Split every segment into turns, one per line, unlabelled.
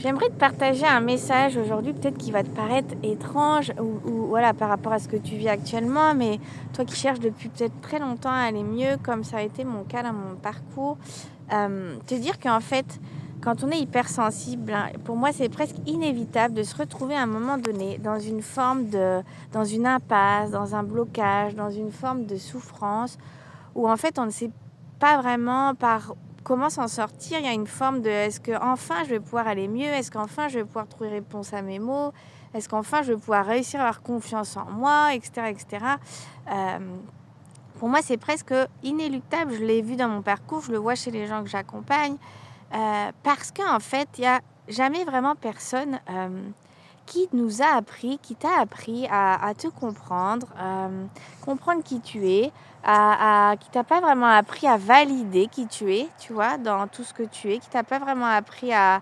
J'aimerais te partager un message aujourd'hui, peut-être qui va te paraître étrange ou voilà, par rapport à ce que tu vis actuellement, mais toi qui cherches depuis peut-être très longtemps à aller mieux, comme ça a été mon cas dans mon parcours, te dire qu'en fait, quand on est hypersensible, hein, pour moi, c'est presque inévitable de se retrouver à un moment donné dans une impasse, dans un blocage, dans une forme de souffrance, où en fait, on ne sait pas vraiment par comment s'en sortir. Il y a une forme de est-ce que enfin je vais pouvoir aller mieux, est-ce qu'enfin je vais pouvoir trouver réponse à mes mots, est-ce qu'enfin je vais pouvoir réussir à avoir confiance en moi, etc. etc. Euh, pour moi, c'est presque inéluctable. Je l'ai vu dans mon parcours, je le vois chez les gens que j'accompagne, parce qu'en fait, il n'y a jamais vraiment personne qui nous a appris, qui t'a appris à te comprendre, comprendre qui tu es, qui t'a pas vraiment appris à valider qui tu es, tu vois, dans tout ce que tu es, qui t'a pas vraiment appris à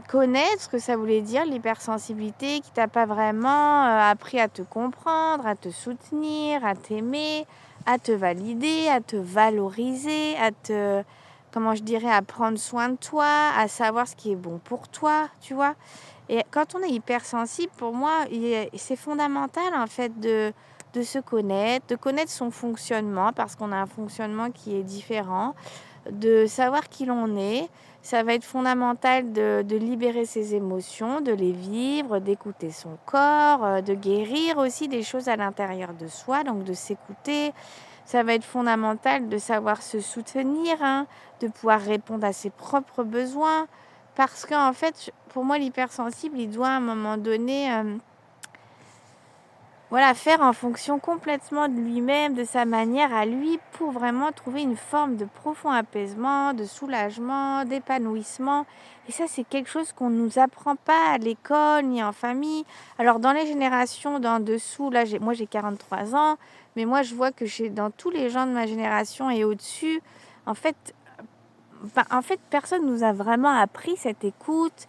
connaître ce que ça voulait dire l'hypersensibilité, qui t'a pas vraiment appris à te comprendre, à te soutenir, à t'aimer, à te valider, à te valoriser, à te, comment je dirais, à prendre soin de toi, à savoir ce qui est bon pour toi, tu vois. Et quand on est hypersensible, pour moi, c'est fondamental en fait de se connaître, de connaître son fonctionnement, parce qu'on a un fonctionnement qui est différent, de savoir qui l'on est. Ça va être fondamental de libérer ses émotions, de les vivre, d'écouter son corps, de guérir aussi des choses à l'intérieur de soi, donc de s'écouter. Ça va être fondamental de savoir se soutenir, hein, de pouvoir répondre à ses propres besoins. Parce qu'en fait, pour moi, l'hypersensible, il doit à un moment donné voilà, faire en fonction complètement de lui-même, de sa manière à lui, pour vraiment trouver une forme de profond apaisement, de soulagement, d'épanouissement. Et ça, c'est quelque chose qu'on ne nous apprend pas à l'école ni en famille. Alors, dans les générations d'en dessous, là, moi j'ai 43 ans, mais moi je vois que dans tous les gens de ma génération et au-dessus, en fait, personne nous a vraiment appris cette écoute,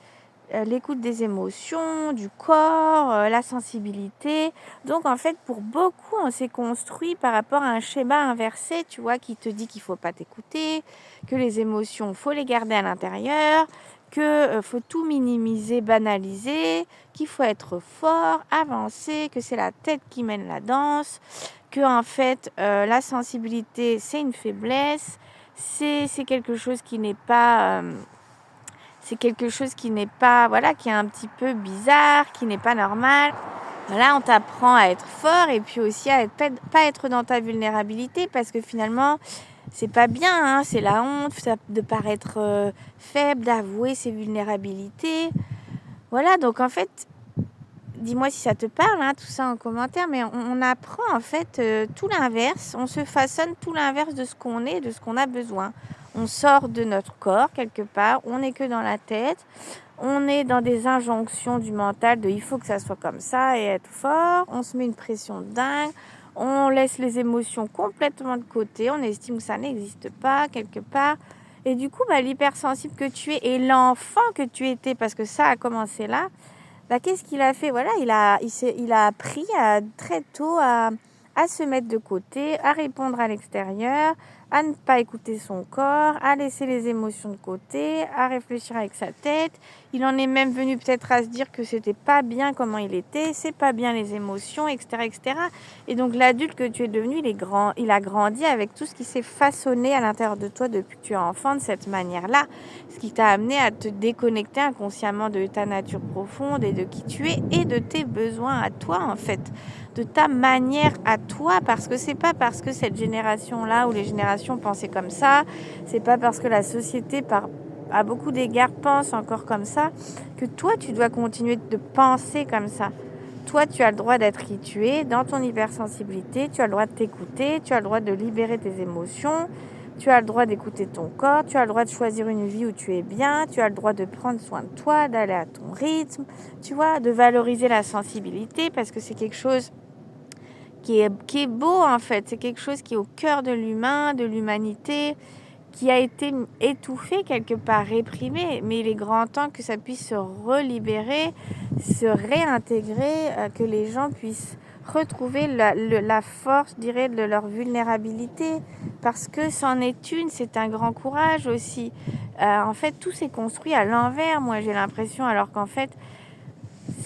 l'écoute des émotions, du corps, la sensibilité. Donc en fait, pour beaucoup, on s'est construit par rapport à un schéma inversé, tu vois, qui te dit qu'il faut pas t'écouter, que les émotions, faut les garder à l'intérieur, que faut tout minimiser, banaliser, qu'il faut être fort, avancer, que c'est la tête qui mène la danse, que en fait la sensibilité c'est une faiblesse, c'est quelque chose qui n'est pas c'est quelque chose qui n'est pas, voilà, qui est un petit peu bizarre, qui n'est pas normal. Là, on t'apprend à être fort et puis aussi à pas être dans ta vulnérabilité, parce que finalement, c'est pas bien, hein, c'est la honte de paraître faible, d'avouer ses vulnérabilités. Voilà, donc en fait, dis-moi si ça te parle, hein, tout ça en commentaire, mais on apprend en fait tout l'inverse, on se façonne tout l'inverse de ce qu'on est, de ce qu'on a besoin. On sort de notre corps quelque part, on n'est que dans la tête, on est dans des injonctions du mental de il faut que ça soit comme ça et être fort, on se met une pression dingue, on laisse les émotions complètement de côté, on estime que ça n'existe pas quelque part. Et du coup, l'hypersensible que tu es et l'enfant que tu étais, parce que ça a commencé là, qu'est-ce qu'il a fait? Voilà, il a appris très tôt à se mettre de côté, à répondre à l'extérieur, à ne pas écouter son corps, à laisser les émotions de côté, à réfléchir avec sa tête. Il en est même venu peut-être à se dire que c'était pas bien comment il était, c'est pas bien les émotions, etc., etc. Et donc l'adulte que tu es devenu, il a grandi avec tout ce qui s'est façonné à l'intérieur de toi depuis que tu es enfant de cette manière-là, ce qui t'a amené à te déconnecter inconsciemment de ta nature profonde et de qui tu es et de tes besoins à toi en fait, de ta manière à toi, parce que c'est pas parce que cette génération-là ou les générations pensaient comme ça, c'est pas parce que la société à beaucoup d'égards pense encore comme ça, que toi tu dois continuer de penser comme ça. Toi, tu as le droit d'être qui tu es, dans ton hypersensibilité, tu as le droit de t'écouter, tu as le droit de libérer tes émotions, tu as le droit d'écouter ton corps, tu as le droit de choisir une vie où tu es bien, tu as le droit de prendre soin de toi, d'aller à ton rythme, tu vois, de valoriser la sensibilité, parce que c'est quelque chose qui est beau en fait, c'est quelque chose qui est au cœur de l'humain, de l'humanité, qui a été étouffé quelque part, réprimé, mais il est grand temps que ça puisse se relibérer, se réintégrer, que les gens puissent retrouver la force, je dirais, de leur vulnérabilité, parce que c'en est une, c'est un grand courage aussi. En fait, tout s'est construit à l'envers, moi j'ai l'impression, alors qu'en fait,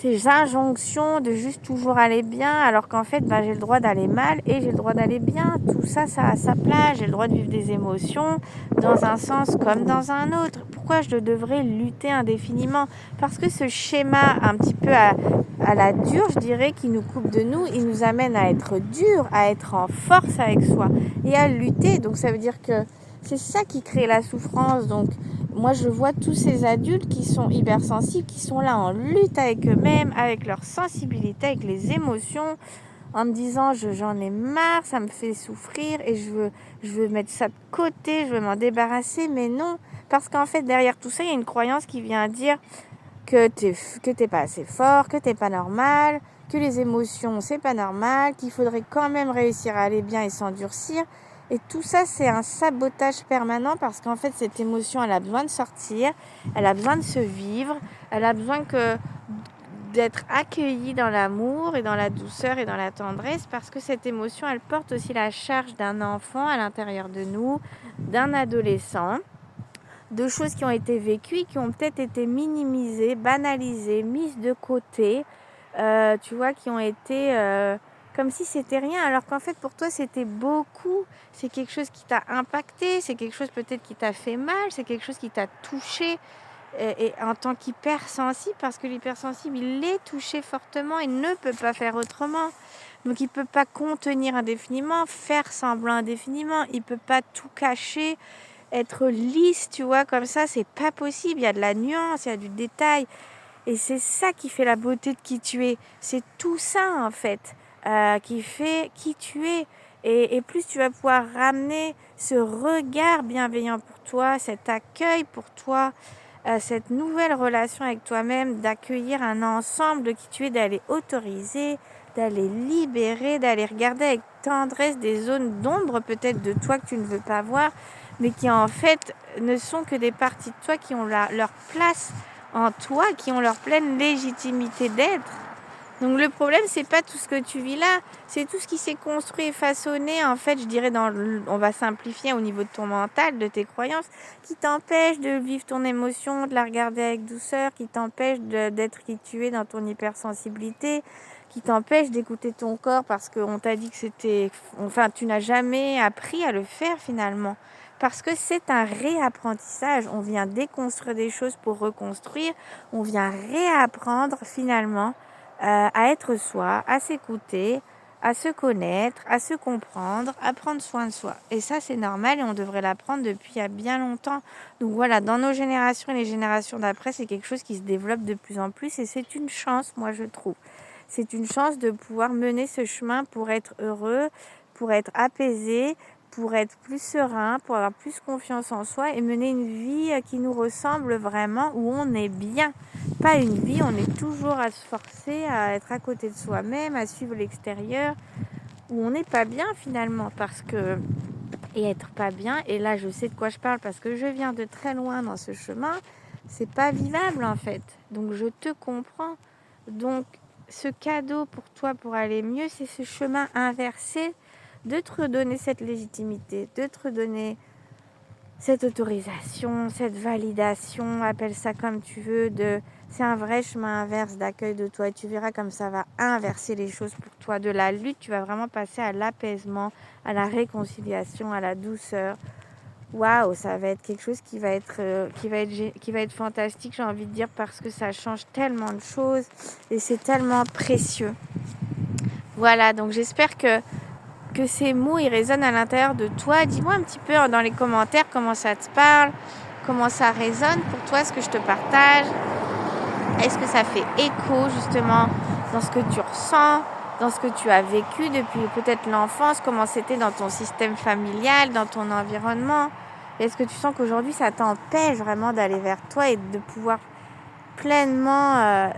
ces injonctions de juste toujours aller bien, alors qu'en fait, j'ai le droit d'aller mal et j'ai le droit d'aller bien. Tout ça, ça a sa place. J'ai le droit de vivre des émotions dans un sens comme dans un autre. Pourquoi je devrais lutter indéfiniment? Parce que ce schéma un petit peu à la dure, je dirais, qui nous coupe de nous, il nous amène à être dur, à être en force avec soi et à lutter. Donc ça veut dire que c'est ça qui crée la souffrance. Donc moi, je vois tous ces adultes qui sont hypersensibles, qui sont là en lutte avec eux-mêmes, avec leur sensibilité, avec les émotions, en me disant j'en ai marre, ça me fait souffrir et je veux mettre ça de côté, je veux m'en débarrasser. Mais non, parce qu'en fait, derrière tout ça, il y a une croyance qui vient dire que t'es pas assez fort, que t'es pas normal, que les émotions, c'est pas normal, qu'il faudrait quand même réussir à aller bien et s'endurcir. Et tout ça, c'est un sabotage permanent parce qu'en fait, cette émotion, elle a besoin de sortir, elle a besoin de se vivre, elle a besoin d'être accueillie dans l'amour et dans la douceur et dans la tendresse parce que cette émotion, elle porte aussi la charge d'un enfant à l'intérieur de nous, d'un adolescent, de choses qui ont été vécues, qui ont peut-être été minimisées, banalisées, mises de côté, tu vois, qui ont été comme si c'était rien, alors qu'en fait pour toi c'était beaucoup, c'est quelque chose qui t'a impacté, c'est quelque chose peut-être qui t'a fait mal, c'est quelque chose qui t'a touché et en tant qu'hypersensible, parce que l'hypersensible il est touché fortement, il ne peut pas faire autrement. Donc il ne peut pas contenir indéfiniment, faire semblant indéfiniment, il ne peut pas tout cacher, être lisse, tu vois, comme ça, c'est pas possible. Il y a de la nuance, il y a du détail. Et c'est ça qui fait la beauté de qui tu es. C'est tout ça, en fait, qui fait qui tu es. Et plus tu vas pouvoir ramener ce regard bienveillant pour toi, cet accueil pour toi, cette nouvelle relation avec toi-même, d'accueillir un ensemble de qui tu es, d'aller autoriser, d'aller libérer, d'aller regarder avec tendresse des zones d'ombre peut-être de toi que tu ne veux pas voir, mais qui en fait ne sont que des parties de toi qui ont leur place en toi, qui ont leur pleine légitimité d'être. Donc le problème, c'est pas tout ce que tu vis là, c'est tout ce qui s'est construit et façonné, en fait, je dirais, on va simplifier au niveau de ton mental, de tes croyances, qui t'empêche de vivre ton émotion, de la regarder avec douceur, qui t'empêche d'être qui tu es dans ton hypersensibilité, qui t'empêche d'écouter ton corps parce qu'on t'a dit que c'était... Enfin, tu n'as jamais appris à le faire finalement. Parce que c'est un réapprentissage. On vient déconstruire des choses pour reconstruire. On vient réapprendre finalement à être soi, à s'écouter, à se connaître, à se comprendre, à prendre soin de soi. Et ça, c'est normal et on devrait l'apprendre depuis il y a bien longtemps. Donc voilà, dans nos générations et les générations d'après, c'est quelque chose qui se développe de plus en plus et c'est une chance, moi, je trouve. C'est une chance de pouvoir mener ce chemin pour être heureux, pour être apaisé, pour être plus serein, pour avoir plus confiance en soi et mener une vie qui nous ressemble vraiment, où on est bien. Pas une vie, on est toujours à se forcer à être à côté de soi-même, à suivre l'extérieur, où on n'est pas bien finalement, parce que... Et être pas bien, et là je sais de quoi je parle parce que je viens de très loin dans ce chemin, c'est pas vivable en fait. Donc je te comprends. Donc ce cadeau pour toi pour aller mieux, c'est ce chemin inversé de te redonner cette légitimité, de te redonner cette autorisation, cette validation, appelle ça comme tu veux, c'est un vrai chemin inverse d'accueil de toi et tu verras comme ça va inverser les choses pour toi. De la lutte, tu vas vraiment passer à l'apaisement, à la réconciliation, à la douceur. Waouh, ça va être quelque chose qui va être fantastique, j'ai envie de dire, parce que ça change tellement de choses et c'est tellement précieux. Voilà, donc j'espère que ces mots ils résonnent à l'intérieur de toi. Dis-moi un petit peu dans les commentaires comment ça te parle, comment ça résonne pour toi, ce que je te partage. Est-ce que ça fait écho justement dans ce que tu ressens, dans ce que tu as vécu depuis peut-être l'enfance, comment c'était dans ton système familial, dans ton environnement? Est-ce que tu sens qu'aujourd'hui ça t'empêche vraiment d'aller vers toi et de pouvoir pleinement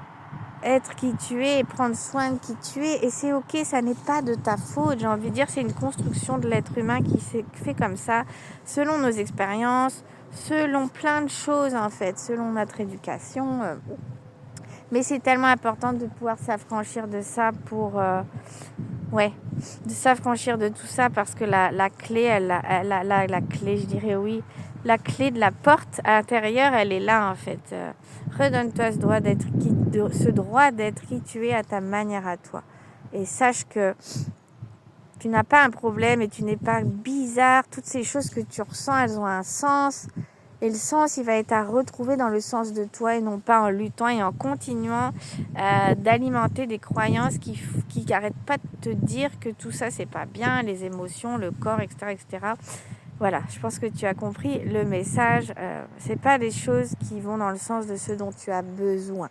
être qui tu es et prendre soin de qui tu es? Et c'est ok, ça n'est pas de ta faute, j'ai envie de dire, c'est une construction de l'être humain qui s'est fait comme ça, selon nos expériences, selon plein de choses en fait, selon notre éducation. Mais c'est tellement important de pouvoir s'affranchir de ça pour... de s'affranchir de tout ça parce que la clé, la clé, je dirais oui, la clé de la porte à l'intérieur, elle est là en fait. Redonne-toi ce droit d'être qui tu es à ta manière à toi. Et sache que tu n'as pas un problème et tu n'es pas bizarre. Toutes ces choses que tu ressens, elles ont un sens. Et le sens, il va être à retrouver dans le sens de toi et non pas en luttant et en continuant d'alimenter des croyances qui n'arrêtent pas de te dire que tout ça, c'est pas bien, les émotions, le corps, etc., etc. Voilà, je pense que tu as compris le message. C'est pas des choses qui vont dans le sens de ce dont tu as besoin.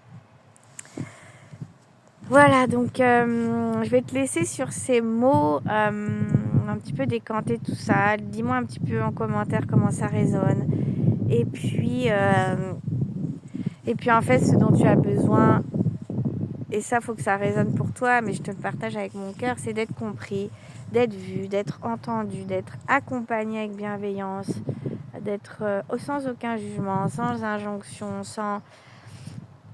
Voilà, donc je vais te laisser sur ces mots, un petit peu décanter tout ça. Dis-moi un petit peu en commentaire comment ça résonne. Et puis en fait, ce dont tu as besoin, et ça, faut que ça résonne pour toi, mais je te le partage avec mon cœur, c'est d'être compris, d'être vu, d'être entendu, d'être accompagné avec bienveillance, d'être sans aucun jugement, sans injonction,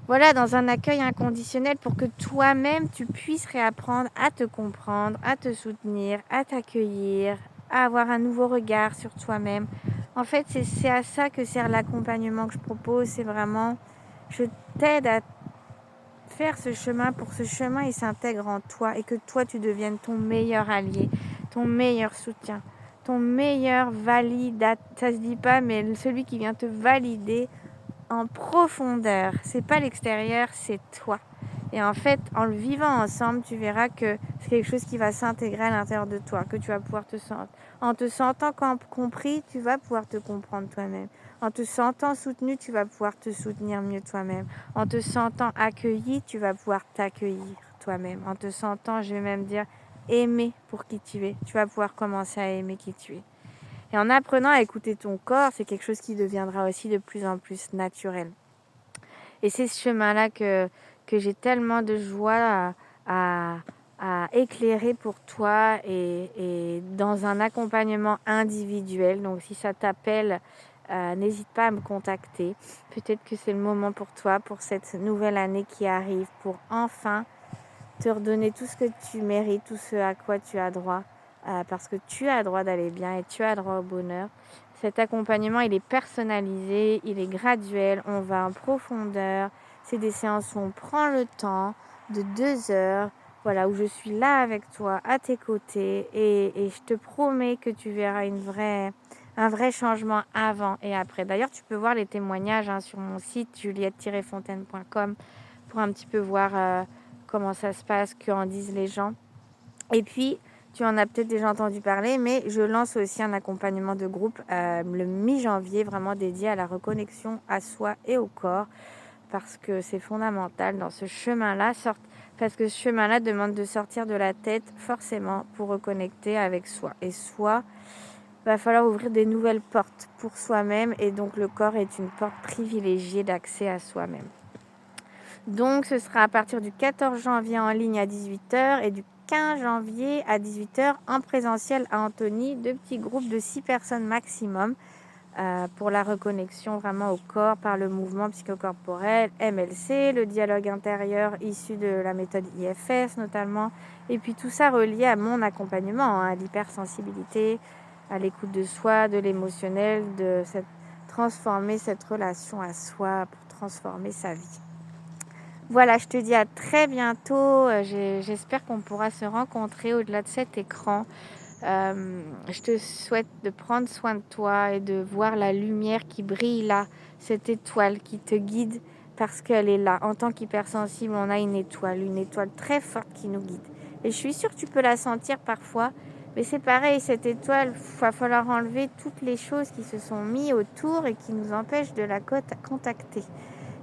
dans un accueil inconditionnel pour que toi-même, tu puisses réapprendre à te comprendre, à te soutenir, à t'accueillir, à avoir un nouveau regard sur toi-même. En fait, c'est à ça que sert l'accompagnement que je propose. C'est vraiment, je t'aide à faire ce chemin pour que ce chemin il s'intègre en toi et que toi, tu deviennes ton meilleur allié, ton meilleur soutien, ton meilleur validateur. Ça se dit pas, mais celui qui vient te valider en profondeur. C'est pas l'extérieur, c'est toi. Et en fait, en le vivant ensemble, tu verras que c'est quelque chose qui va s'intégrer à l'intérieur de toi, que tu vas pouvoir te sentir. En te sentant compris, tu vas pouvoir te comprendre toi-même. En te sentant soutenu, tu vas pouvoir te soutenir mieux toi-même. En te sentant accueilli, tu vas pouvoir t'accueillir toi-même. En te sentant, je vais même dire, aimé pour qui tu es, tu vas pouvoir commencer à aimer qui tu es. Et en apprenant à écouter ton corps, c'est quelque chose qui deviendra aussi de plus en plus naturel. Et c'est ce chemin-là que j'ai tellement de joie à éclairer pour toi et dans un accompagnement individuel. Donc si ça t'appelle, n'hésite pas à me contacter. Peut-être que c'est le moment pour toi, pour cette nouvelle année qui arrive, pour enfin te redonner tout ce que tu mérites, tout ce à quoi tu as droit. Parce que tu as droit d'aller bien et tu as droit au bonheur. Cet accompagnement, il est personnalisé, il est graduel, on va en profondeur. C'est des séances où on prend le temps de 2 heures, voilà, où je suis là avec toi, à tes côtés. Et je te promets que tu verras un vrai changement avant et après. D'ailleurs, tu peux voir les témoignages sur mon site juliette-fontaine.com pour un petit peu voir comment ça se passe, qu'en disent les gens. Et puis, tu en as peut-être déjà entendu parler, mais je lance aussi un accompagnement de groupe le mi-janvier, vraiment dédié à la reconnexion à soi et au corps, parce que c'est fondamental dans ce chemin-là, parce que ce chemin-là demande de sortir de la tête forcément pour reconnecter avec soi. Et soi, va falloir ouvrir des nouvelles portes pour soi-même, et donc le corps est une porte privilégiée d'accès à soi-même. Donc, ce sera à partir du 14 janvier en ligne à 18h et du 15 janvier à 18h en présentiel à Antony, 2 petits groupes de 6 personnes maximum pour la reconnexion vraiment au corps par le mouvement psychocorporel, MLC, le dialogue intérieur issu de la méthode IFS notamment, et puis tout ça relié à mon accompagnement, à l'hypersensibilité, à l'écoute de soi, de l'émotionnel, transformer cette relation à soi pour transformer sa vie. Voilà, je te dis à très bientôt. J'espère qu'on pourra se rencontrer au-delà de cet écran. Je te souhaite de prendre soin de toi et de voir la lumière qui brille là, cette étoile qui te guide parce qu'elle est là. En tant qu'hypersensible, on a une étoile très forte qui nous guide. Et je suis sûre que tu peux la sentir parfois, mais c'est pareil, cette étoile, il va falloir enlever toutes les choses qui se sont mises autour et qui nous empêchent de la contacter.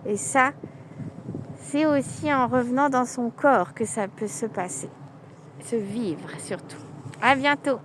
Et ça, c'est aussi en revenant dans son corps que ça peut se passer, se vivre surtout. À bientôt.